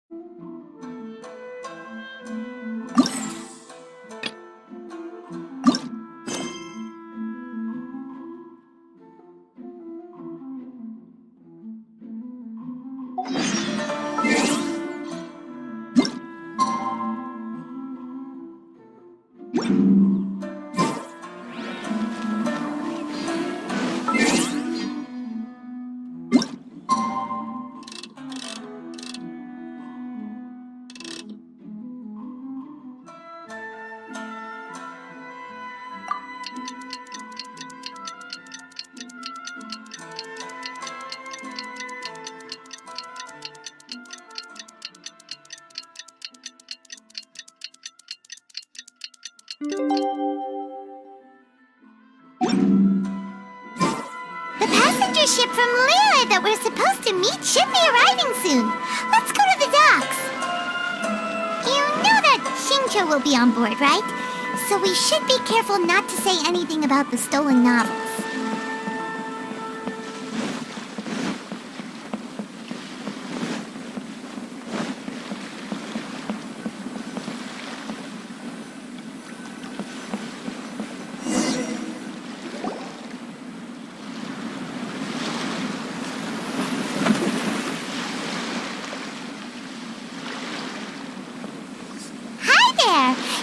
The passenger ship from Liyue that we're supposed to meet should be arriving soon. Let's go to the docks. You know that Xingqiu will be on board, right? So we should be careful not to say anything about the stolen novels.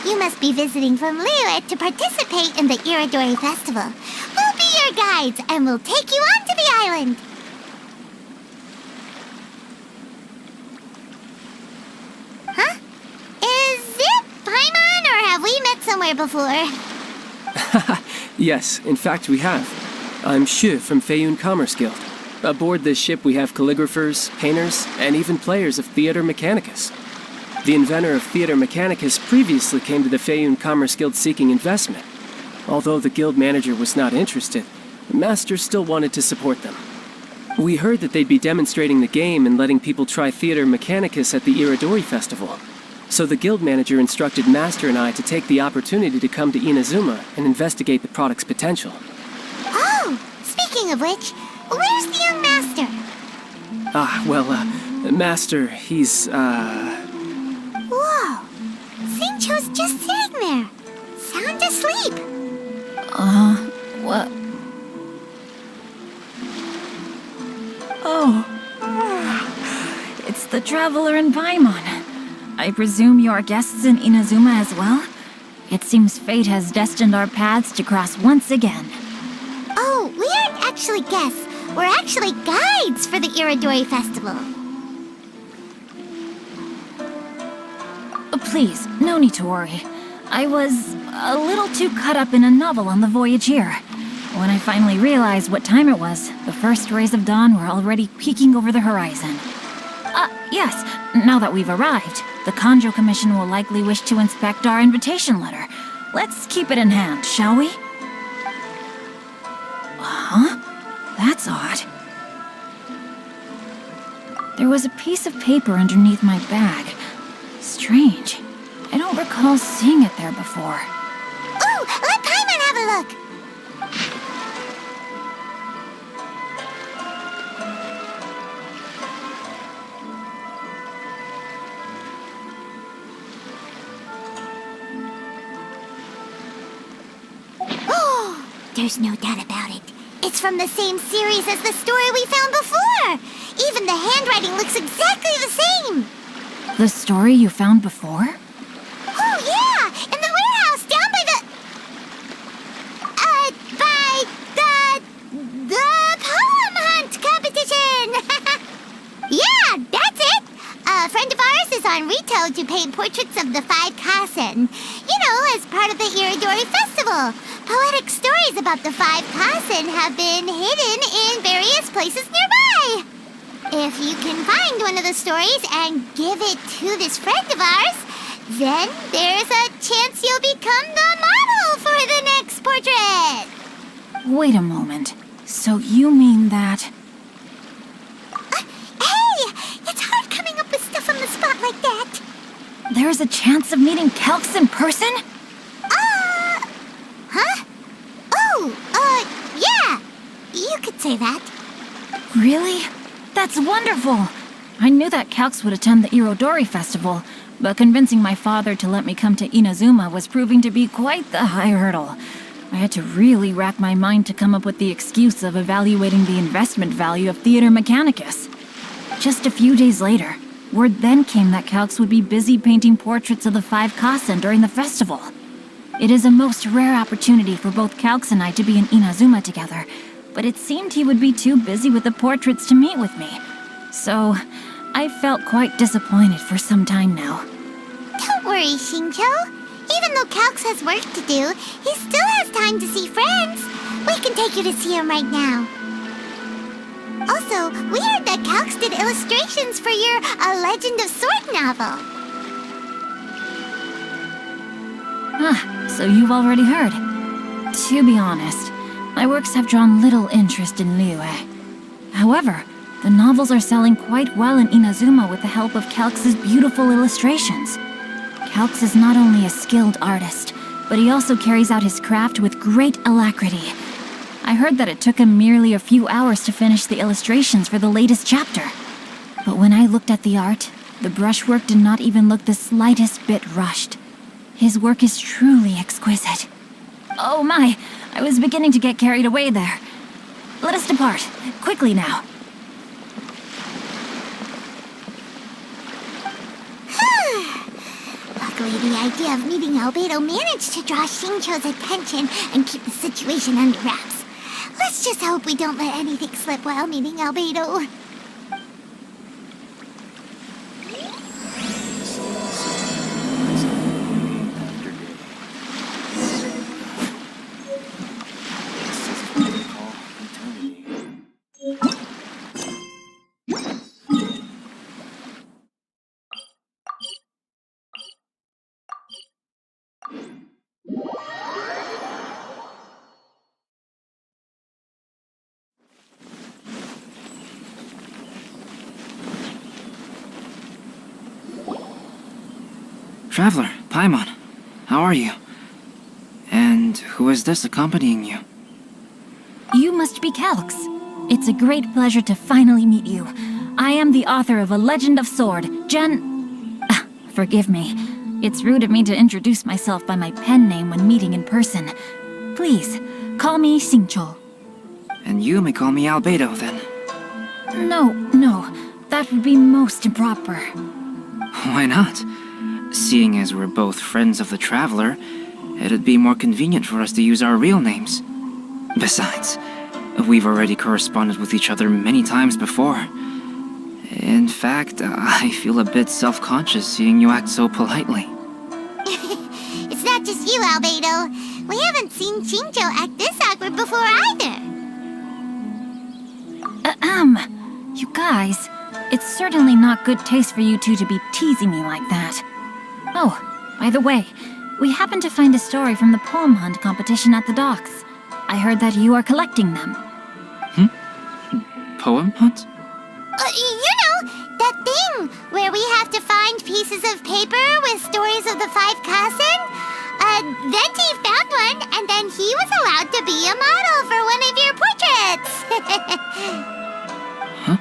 You must be visiting from Liyue to participate in the Iridori Festival. We'll be your guides, and we'll take you onto the island. Huh? Is it Paimon, or have we met somewhere before? Yes, in fact we have. I'm Hues from Feiyun Commerce Guild. Aboard this ship we have calligraphers, painters, and even players of Theater Mechanicus. The inventor of Theater Mechanicus previously came to the Feiyun Commerce Guild seeking investment. Although the guild manager was not interested, the master still wanted to support them. We heard that they'd be demonstrating the game and letting people try Theater Mechanicus at the Iridori Festival. So the guild manager instructed Master and I to take the opportunity to come to Inazuma and investigate the product's potential. Oh, speaking of which, where's the young master? Master, he's, Whoa! Xingqiu's just sitting there, sound asleep. What? Oh. It's the traveler in Paimon. I presume you are guests in Inazuma as well? It seems fate has destined our paths to cross once again. Oh, we aren't actually guests. We're actually guides for the Iridori Festival. Please, no need to worry. I was a little too caught up in a novel on the voyage here. When I finally realized what time it was, the first rays of dawn were already peeking over the horizon. Yes, now that we've arrived, the Conjo Commission will likely wish to inspect our invitation letter. Let's keep it in hand, shall we? Huh? That's odd. There was a piece of paper underneath my bag. Strange. I don't recall seeing it there before. Ooh, let Paimon have a look! Oh, there's no doubt about it. It's from the same series as the story we found before! Even the handwriting looks exactly the same! The story you found before? Oh, yeah! In the warehouse down by the poem hunt competition! Yeah, that's it! A friend of ours is on Rito to paint portraits of the 5 Kasen. You know, as part of the Iridori Festival. Poetic stories about the 5 Kasen have been hidden in various places nearby. If you can find one of the stories and give it to this friend of ours, then there's a chance you'll become the model for the next portrait. Wait a moment. So you mean that... Hey! It's hard coming up with stuff on the spot like that. There's a chance of meeting Calx in person? Huh? Oh, yeah. You could say that. Really? That's wonderful! I knew that Calx would attend the Irodori Festival, but convincing my father to let me come to Inazuma was proving to be quite the high hurdle. I had to really rack my mind to come up with the excuse of evaluating the investment value of Theater Mechanicus. Just a few days later, word then came that Calx would be busy painting portraits of the 5 Kasen during the festival. It is a most rare opportunity for both Calx and I to be in Inazuma together, but it seemed he would be too busy with the portraits to meet with me. So, I felt quite disappointed for some time now. Don't worry, Xingqiu. Even though Calx has work to do, he still has time to see friends. We can take you to see him right now. Also, we heard that Calx did illustrations for your A Legend of Sword novel. So you've already heard. To be honest, my works have drawn little interest in Liyue. However, the novels are selling quite well in Inazuma with the help of Calx's beautiful illustrations. Calx is not only a skilled artist, but he also carries out his craft with great alacrity. I heard that it took him merely a few hours to finish the illustrations for the latest chapter. But when I looked at the art, the brushwork did not even look the slightest bit rushed. His work is truly exquisite. Oh my, I was beginning to get carried away there. Let us depart, quickly now. Luckily, the idea of meeting Albedo managed to draw Xingqiu's attention and keep the situation under wraps. Let's just hope we don't let anything slip while meeting Albedo. Traveler, Paimon, how are you? And who is this accompanying you? You must be Calx. It's a great pleasure to finally meet you. I am the author of A Legend of Sword, Forgive me. It's rude of me to introduce myself by my pen name when meeting in person. Please, call me Xingqiu. And you may call me Albedo, then. No, that would be most improper. Why not? Seeing as we're both friends of the Traveler, it'd be more convenient for us to use our real names. Besides, we've already corresponded with each other many times before. In fact, I feel a bit self-conscious seeing you act so politely. It's not just you, Albedo. We haven't seen Xingqiu act this awkward before either. You guys, it's certainly not good taste for you two to be teasing me like that. Oh, by the way, we happened to find a story from the poem hunt competition at the docks. I heard that you are collecting them. Poem hunt? You know, that thing where we have to find pieces of paper with stories of the 5 Kasen? Venti found one, and then he was allowed to be a model for one of your portraits. Huh?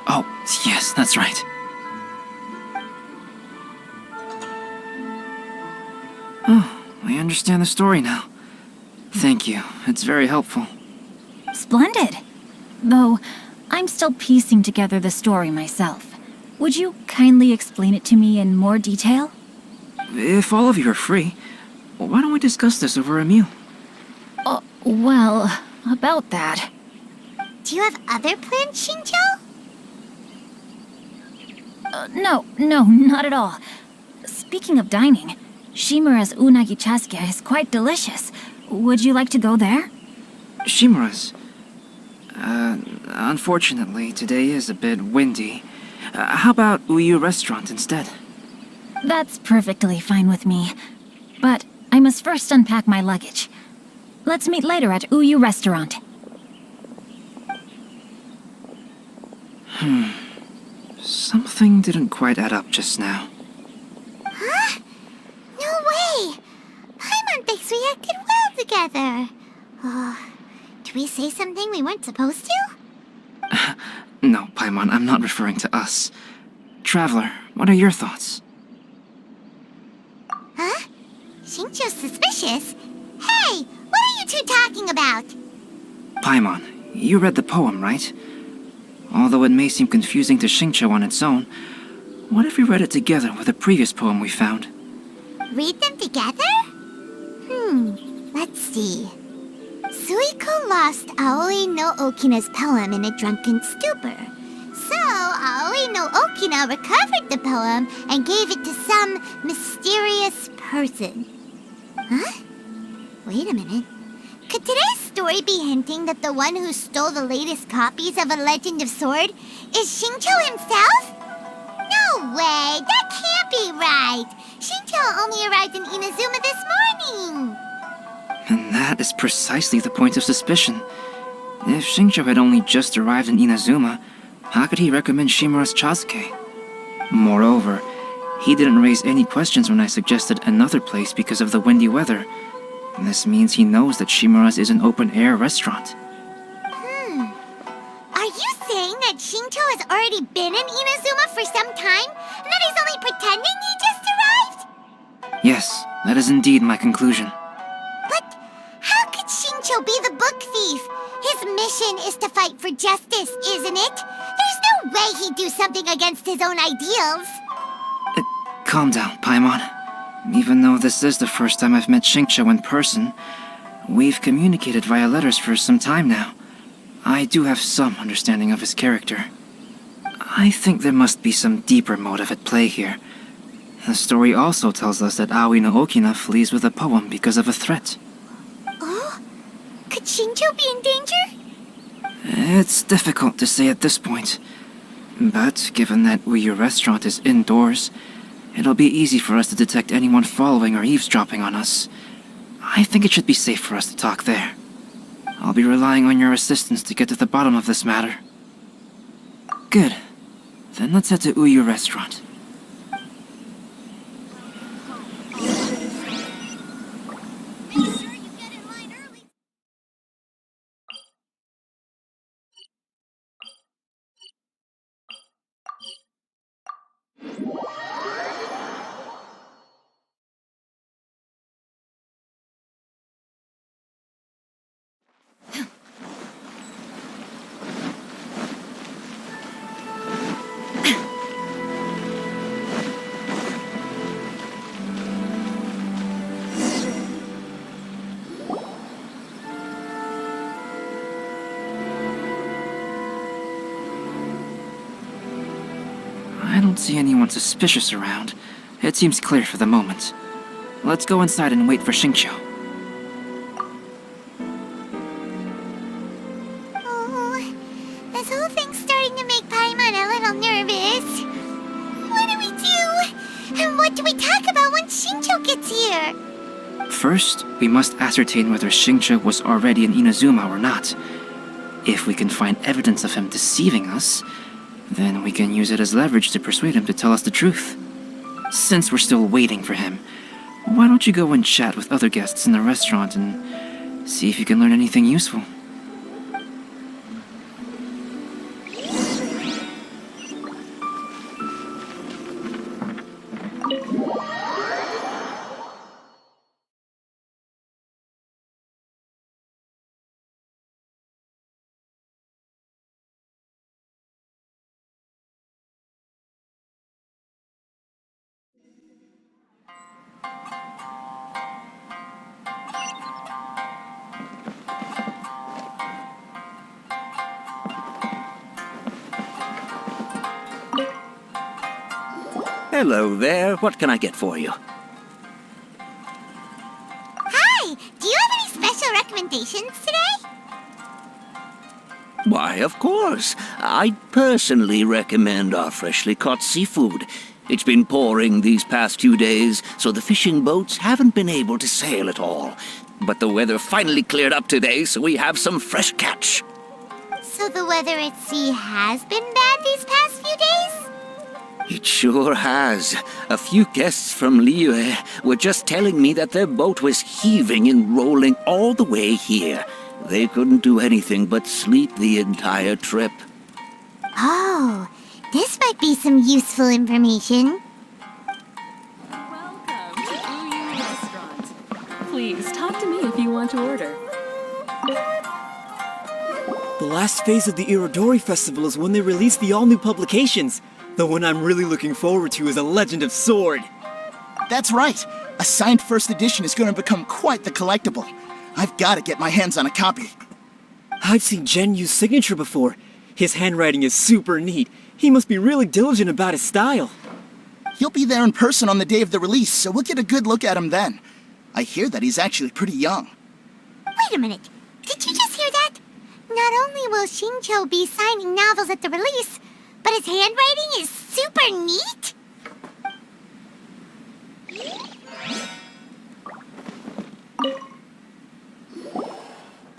Oh, yes, that's right. Oh, I understand the story now. Thank you. It's very helpful. Splendid. Though, I'm still piecing together the story myself. Would you kindly explain it to me in more detail? If all of you are free, why don't we discuss this over a meal? Well, about that. Do you have other plans, Xingqiu? No, not at all. Speaking of dining, Shimura's unagi chasuke is quite delicious. Would you like to go there? Shimura's. Unfortunately, today is a bit windy. How about Uyu Restaurant instead? That's perfectly fine with me. But I must first unpack my luggage. Let's meet later at Uyu Restaurant. Something didn't quite add up just now. Huh? No way! Paimon thinks we acted well together. Did we say something we weren't supposed to? No, Paimon, I'm not referring to us. Traveler, what are your thoughts? Huh? Xingqiu's suspicious? Hey, what are you two talking about? Paimon, you read the poem, right? Although it may seem confusing to Xingqiu on its own, what if we read it together with a previous poem we found? Read them together? Let's see. Suiko lost Aoi no Okina's poem in a drunken stupor. So, Aoi no Okina recovered the poem and gave it to some mysterious person. Huh? Wait a minute. Could today's story be hinting that the one who stole the latest copies of A Legend of Sword is Xingqiu himself? No way! That can't be right! Xingqiu only arrived in Inazuma this morning! And that is precisely the point of suspicion. If Xingqiu had only just arrived in Inazuma, how could he recommend Shimura's Chazuke? Moreover, he didn't raise any questions when I suggested another place because of the windy weather. This means he knows that Shimura's is an open-air restaurant. Are you saying that Xingqiu has already been in Inazuma for some time, and that he's only pretending he just arrived? Yes, that is indeed my conclusion. But how could Xingqiu be the book thief? His mission is to fight for justice, isn't it? There's no way he'd do something against his own ideals. Calm down, Paimon. Even though this is the first time I've met Xingqiu in person, we've communicated via letters for some time now. I do have some understanding of his character. I think there must be some deeper motive at play here. The story also tells us that Aoi no Okina flees with a poem because of a threat. Oh? Could Xingqiu be in danger? It's difficult to say at this point. But given that Uyu Restaurant is indoors, it'll be easy for us to detect anyone following or eavesdropping on us. I think it should be safe for us to talk there. I'll be relying on your assistance to get to the bottom of this matter. Good. Then let's head to Uyu Restaurant. I don't see anyone suspicious around. It seems clear for the moment. Let's go inside and wait for Xingqiu. Oh, this whole thing's starting to make Paimon a little nervous. What do we do? And what do we talk about when Xingqiu gets here? First, we must ascertain whether Xingqiu was already in Inazuma or not. If we can find evidence of him deceiving us, then we can use it as leverage to persuade him to tell us the truth. Since we're still waiting for him, why don't you go and chat with other guests in the restaurant and see if you can learn anything useful? Hello there. What can I get for you? Hi, do you have any special recommendations today? Why, of course. I'd personally recommend our freshly caught seafood. It's been pouring these past few days, so the fishing boats haven't been able to sail at all. But the weather finally cleared up today, so we have some fresh catch. So the weather at sea has been bad these past few days? It sure has. A few guests from Liyue were just telling me that their boat was heaving and rolling all the way here. They couldn't do anything but sleep the entire trip. Oh, this might be some useful information. Welcome to Uyu Restaurant. Please talk to me if you want to order. The last phase of the Irodori Festival is when they release the all-new publications. The one I'm really looking forward to is A Legend of Sword. That's right. A signed first edition is going to become quite the collectible. I've got to get my hands on a copy. I've seen Genyu's signature before. His handwriting is super neat. He must be really diligent about his style. He'll be there in person on the day of the release, so we'll get a good look at him then. I hear that he's actually pretty young. Wait a minute. Did you just hear that? Not only will Xingqiu be signing novels at the release, but his handwriting is super neat?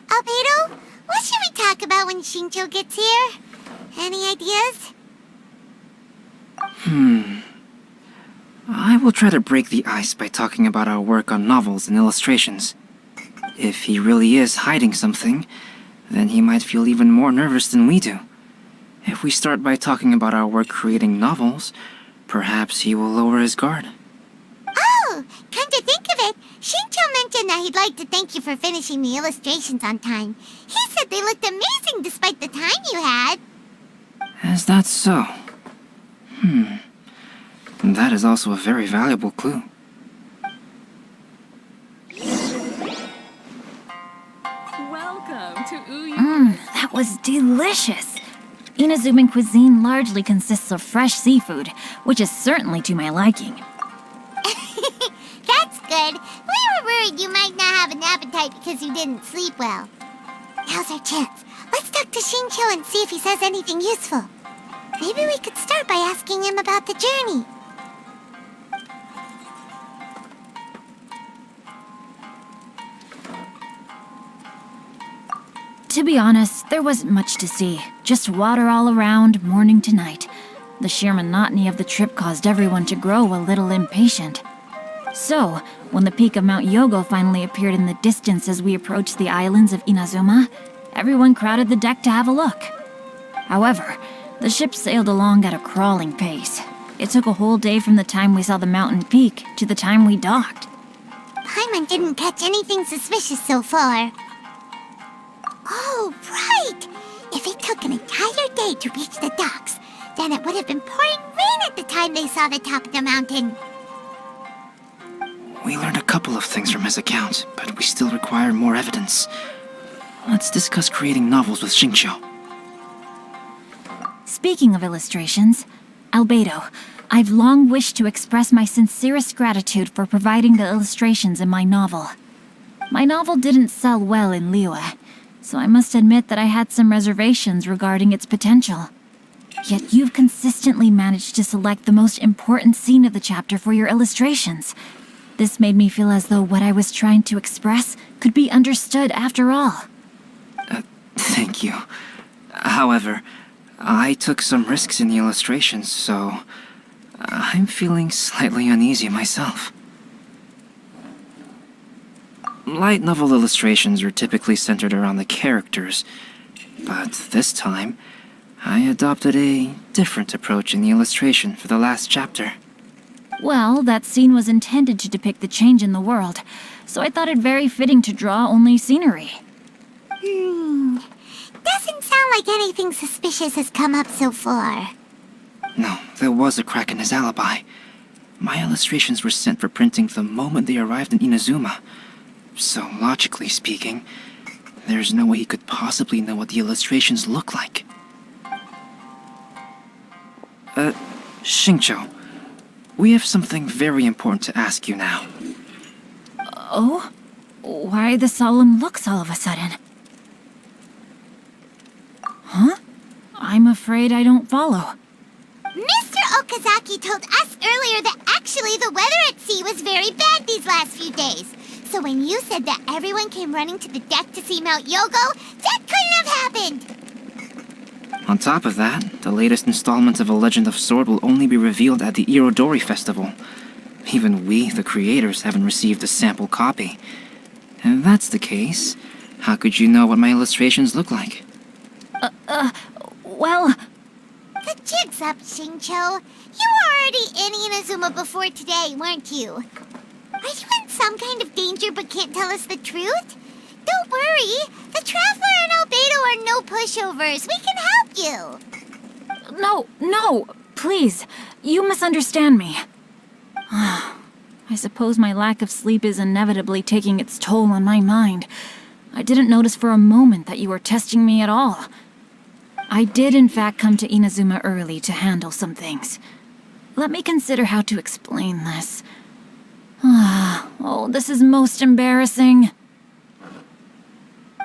Albedo, what should we talk about when Xingqiu gets here? Any ideas? I will try to break the ice by talking about our work on novels and illustrations. If he really is hiding something, then he might feel even more nervous than we do. If we start by talking about our work creating novels, perhaps he will lower his guard. Oh, come to think of it, Xingqiu mentioned that he'd like to thank you for finishing the illustrations on time. He said they looked amazing despite the time you had. Is that so? That is also a very valuable clue. Welcome to Uyu. That was delicious. Inazuman cuisine largely consists of fresh seafood, which is certainly to my liking. That's good. We were worried you might not have an appetite because you didn't sleep well. Now's our chance. Let's talk to Xingqiu and see if he says anything useful. Maybe we could start by asking him about the journey. To be honest, there wasn't much to see. Just water all around, morning to night. The sheer monotony of the trip caused everyone to grow a little impatient. So, when the peak of Mount Yogo finally appeared in the distance as we approached the islands of Inazuma, everyone crowded the deck to have a look. However, the ship sailed along at a crawling pace. It took a whole day from the time we saw the mountain peak to the time we docked. Paimon didn't catch anything suspicious so far. Oh, right! If it took an entire day to reach the docks, then it would have been pouring rain at the time they saw the top of the mountain. We learned a couple of things from his account, but we still require more evidence. Let's discuss creating novels with Xingqiu. Speaking of illustrations, Albedo, I've long wished to express my sincerest gratitude for providing the illustrations in my novel. My novel didn't sell well in Liyue, so I must admit that I had some reservations regarding its potential. Yet you've consistently managed to select the most important scene of the chapter for your illustrations. This made me feel as though what I was trying to express could be understood after all. Thank you. However, I took some risks in the illustrations, so I'm feeling slightly uneasy myself. Light novel illustrations are typically centered around the characters, but this time, I adopted a different approach in the illustration for the last chapter. Well, that scene was intended to depict the change in the world, so I thought it very fitting to draw only scenery. Doesn't sound like anything suspicious has come up so far. No, there was a crack in his alibi. My illustrations were sent for printing the moment they arrived in Inazuma. So, logically speaking, there's no way he could possibly know what the illustrations look like. Xingqiu, we have something very important to ask you now. Oh? Why the solemn looks all of a sudden? Huh? I'm afraid I don't follow. Mr. Okazaki told us earlier that actually the weather at sea was very bad these last few days. So when you said that everyone came running to the deck to see Mount Yogo, that couldn't have happened! On top of that, the latest installment of A Legend of Sword will only be revealed at the Irodori Festival. Even we, the creators, haven't received a sample copy. If that's the case, how could you know what my illustrations look like? Well... The jig's up, Xingqiu. You were already in Inazuma before today, weren't you? Are you in some kind of danger but can't tell us the truth? Don't worry. The Traveler and Albedo are no pushovers. We can help you. No, please. You misunderstand me. I suppose my lack of sleep is inevitably taking its toll on my mind. I didn't notice for a moment that you were testing me at all. I did in fact come to Inazuma early to handle some things. Let me consider how to explain this. Oh, this is most embarrassing.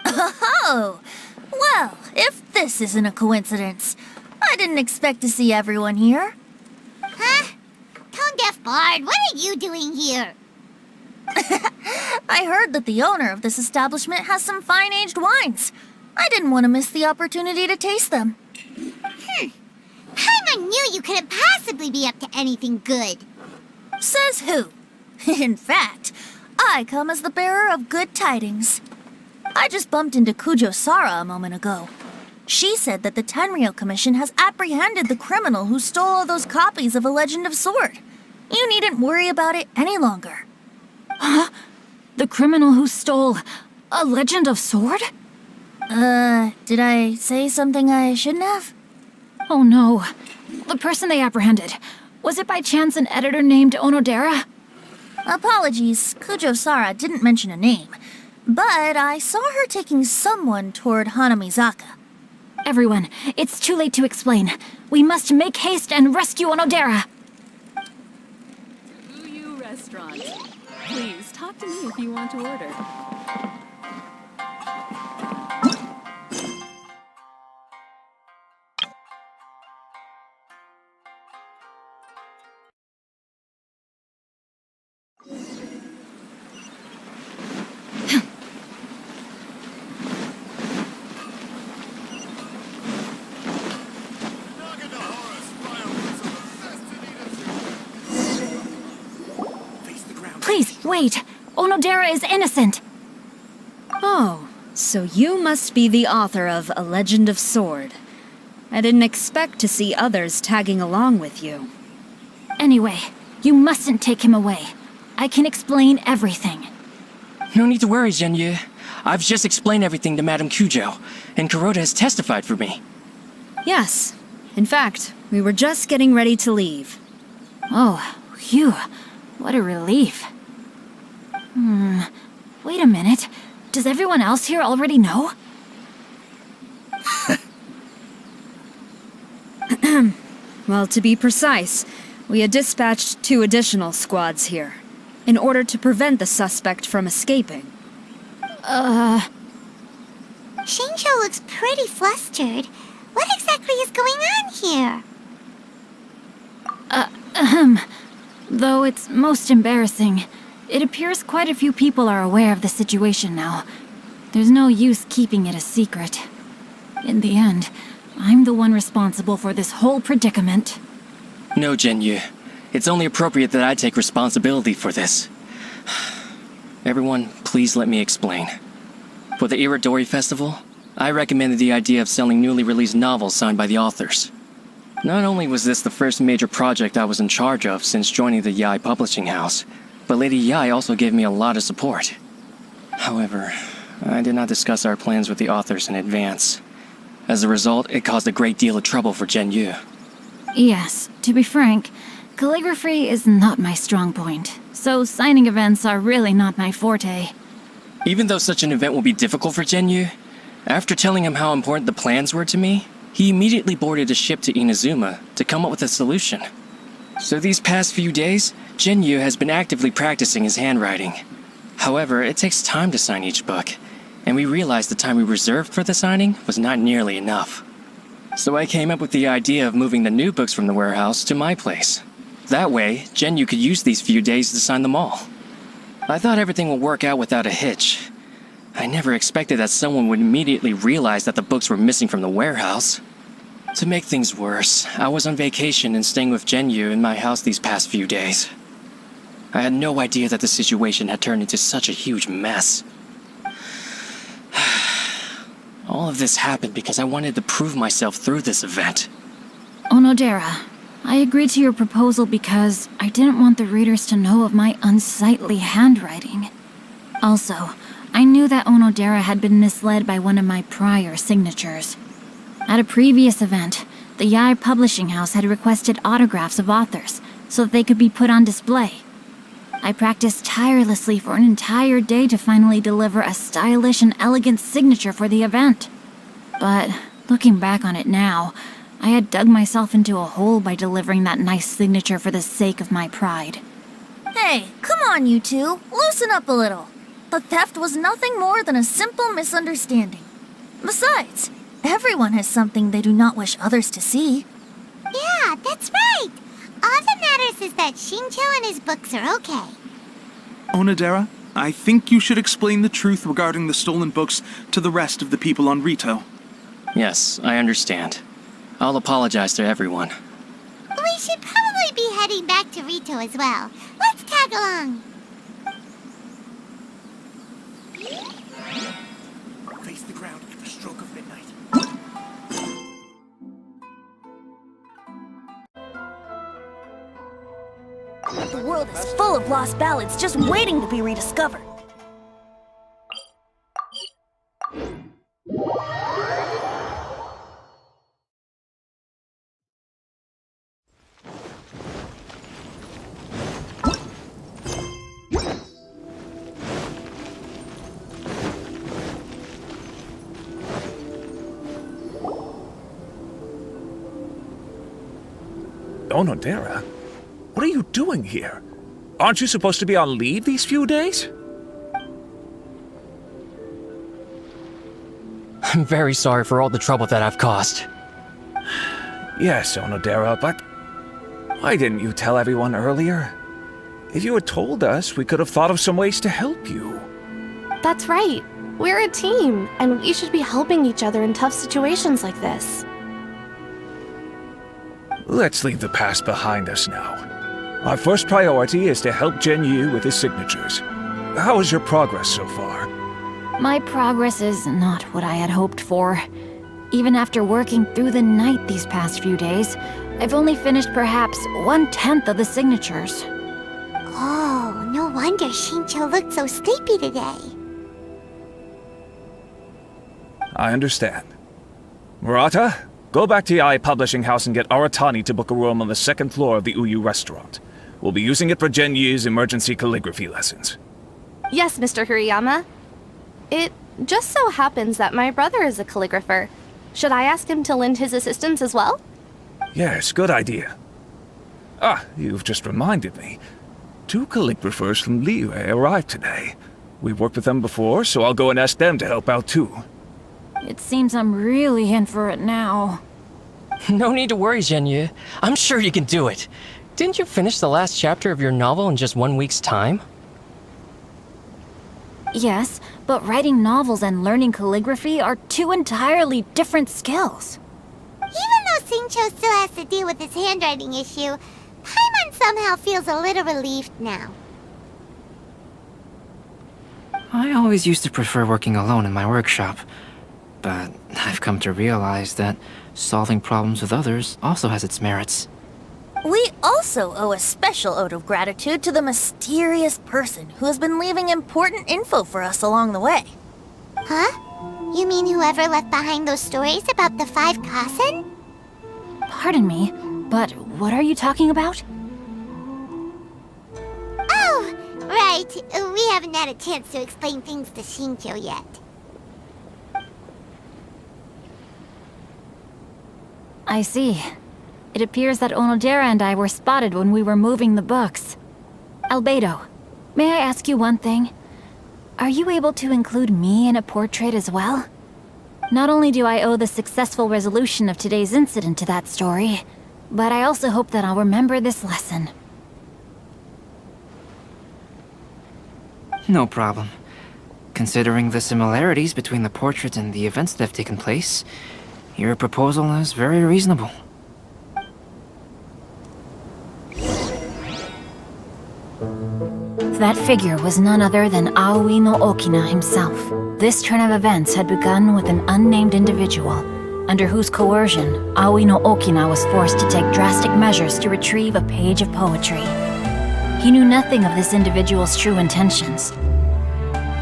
Oh, well, if this isn't a coincidence, I didn't expect to see everyone here. Huh? Tone-deaf bard, what are you doing here? I heard that the owner of this establishment has some fine-aged wines. I didn't want to miss the opportunity to taste them. Paimon knew you couldn't possibly be up to anything good. Says who? In fact, I come as the bearer of good tidings. I just bumped into Kujo Sara a moment ago. She said that the Tenryou Commission has apprehended the criminal who stole all those copies of A Legend of Sword. You needn't worry about it any longer. Huh? The criminal who stole A Legend of Sword? Did I say something I shouldn't have? Oh no. The person they apprehended. Was it by chance an editor named Onodera? Apologies, Kujo Sara didn't mention a name. But I saw her taking someone toward Hanamizaka. Everyone, it's too late to explain. We must make haste and rescue Onodera. Hues Restaurant. Please talk to me if you want to order. Please, wait. Onodera is innocent. Oh, so you must be the author of A Legend of Sword. I didn't expect to see others tagging along with you. Anyway, you mustn't take him away. I can explain everything. No need to worry, Zhenyu. I've just explained everything to Madame Kujo, and Kuroda has testified for me. Yes. In fact, we were just getting ready to leave. Oh, phew. What a relief. Wait a minute. Does everyone else here already know? Well, to be precise, we had dispatched 2 additional squads here, in order to prevent the suspect from escaping. Xingqiu looks pretty flustered. What exactly is going on here? Though it's most embarrassing, it appears quite a few people are aware of the situation now. There's no use keeping it a secret. In the end, I'm the one responsible for this whole predicament. No, Zhenyu. It's only appropriate that I take responsibility for this. Everyone, please let me explain. For the Irodori Festival, I recommended the idea of selling newly released novels signed by the authors. Not only was this the first major project I was in charge of since joining the Yae publishing house, but Lady Yae also gave me a lot of support. However, I did not discuss our plans with the authors in advance. As a result, it caused a great deal of trouble for Zhenyu. Yes, to be frank, calligraphy is not my strong point, so signing events are really not my forte. Even though such an event will be difficult for Zhenyu, after telling him how important the plans were to me, he immediately boarded a ship to Inazuma to come up with a solution. So these past few days, Zhenyu has been actively practicing his handwriting. However, it takes time to sign each book, and we realized the time we reserved for the signing was not nearly enough. So I came up with the idea of moving the new books from the warehouse to my place. That way, Zhenyu could use these few days to sign them all. I thought everything would work out without a hitch. I never expected that someone would immediately realize that the books were missing from the warehouse. To make things worse, I was on vacation and staying with Zhenyu in my house these past few days. I had no idea that the situation had turned into such a huge mess. All of this happened because I wanted to prove myself through this event. Onodera, I agreed to your proposal because I didn't want the readers to know of my unsightly handwriting. Also, I knew that Onodera had been misled by one of my prior signatures. At a previous event, the Yae publishing house had requested autographs of authors so that they could be put on display. I practiced tirelessly for an entire day to finally deliver a stylish and elegant signature for the event. But looking back on it now, I had dug myself into a hole by delivering that nice signature for the sake of my pride. Hey, come on, you two. Loosen up a little. The theft was nothing more than a simple misunderstanding. Besides, everyone has something they do not wish others to see. Yeah, that's right. All that matters is that Xingqiu and his books are okay. Onodera, I think you should explain the truth regarding the stolen books to the rest of the people on Rito. Yes, I understand. I'll apologize to everyone. We should probably be heading back to Rito as well. Let's tag along. Face the ground at the stroke of midnight. The world is full of lost ballads just waiting to be rediscovered. Onodera? What are you doing here? Aren't you supposed to be on leave these few days? I'm very sorry for all the trouble that I've caused. Yes, Onodera, but why didn't you tell everyone earlier? If you had told us, we could have thought of some ways to help you. That's right. We're a team, and we should be helping each other in tough situations like this. Let's leave the past behind us now. Our first priority is to help Xingqiu with his signatures. How is your progress so far? My progress is not what I had hoped for. Even after working through the night these past few days, I've only finished perhaps 1/10 of the signatures. Oh, no wonder Xingqiu looked so sleepy today. I understand. Murata, go back to Yae Publishing House and get Aratani to book a room on the second floor of the Uyu restaurant. We'll be using it for Xingqiu's emergency calligraphy lessons. Yes, Mr. Hirayama. It just so happens that my brother is a calligrapher. Should I ask him to lend his assistance as well? Yes, good idea. Ah, you've just reminded me. 2 calligraphers from Liyue arrived today. We've worked with them before, so I'll go and ask them to help out too. It seems I'm really in for it now. No need to worry, Xingqiu. I'm sure you can do it. Didn't you finish the last chapter of your novel in just 1 week's time? Yes, but writing novels and learning calligraphy are 2 entirely different skills. Even though Xingqiu still has to deal with his handwriting issue, Paimon somehow feels a little relieved now. I always used to prefer working alone in my workshop, but I've come to realize that solving problems with others also has its merits. We also owe a special ode of gratitude to the mysterious person who has been leaving important info for us along the way. Huh? You mean whoever left behind those stories about the 5 Kasen? Pardon me, but what are you talking about? Oh, right. We haven't had a chance to explain things to Xingqiu yet. I see. It appears that Onodera and I were spotted when we were moving the books. Albedo, may I ask you one thing? Are you able to include me in a portrait as well? Not only do I owe the successful resolution of today's incident to that story, but I also hope that I'll remember this lesson. No problem. Considering the similarities between the portrait and the events that have taken place, your proposal is very reasonable. That figure was none other than Aoi no Okina himself. This turn of events had begun with an unnamed individual. Under whose coercion, Aoi no Okina was forced to take drastic measures to retrieve a page of poetry. He knew nothing of this individual's true intentions.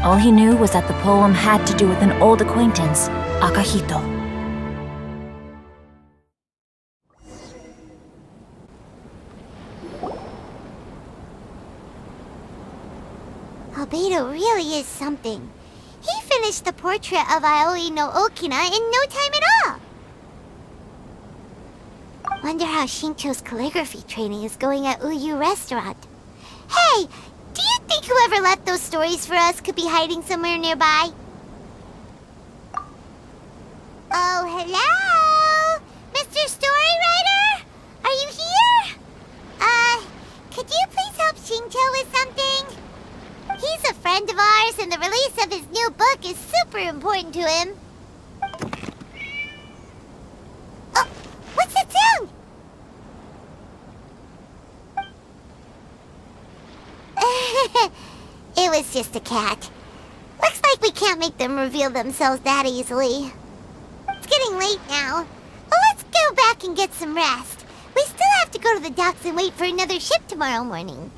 All he knew was that the poem had to do with an old acquaintance, Akahito. Albedo really is something. He finished the portrait of Aoi no Okina in no time at all. Wonder how Xingqiu's calligraphy training is going at Uyu Restaurant. Hey, do you think whoever left those stories for us could be hiding somewhere nearby? Oh, hello? Mr. Storywriter? Are you here? Could you please help Xingqiu with something? He's a friend of ours, and the release of his new book is super important to him. Oh, what's that sound? It was just a cat. Looks like we can't make them reveal themselves that easily. It's getting late now. Well, let's go back and get some rest. We still have to go to the docks and wait for another ship tomorrow morning.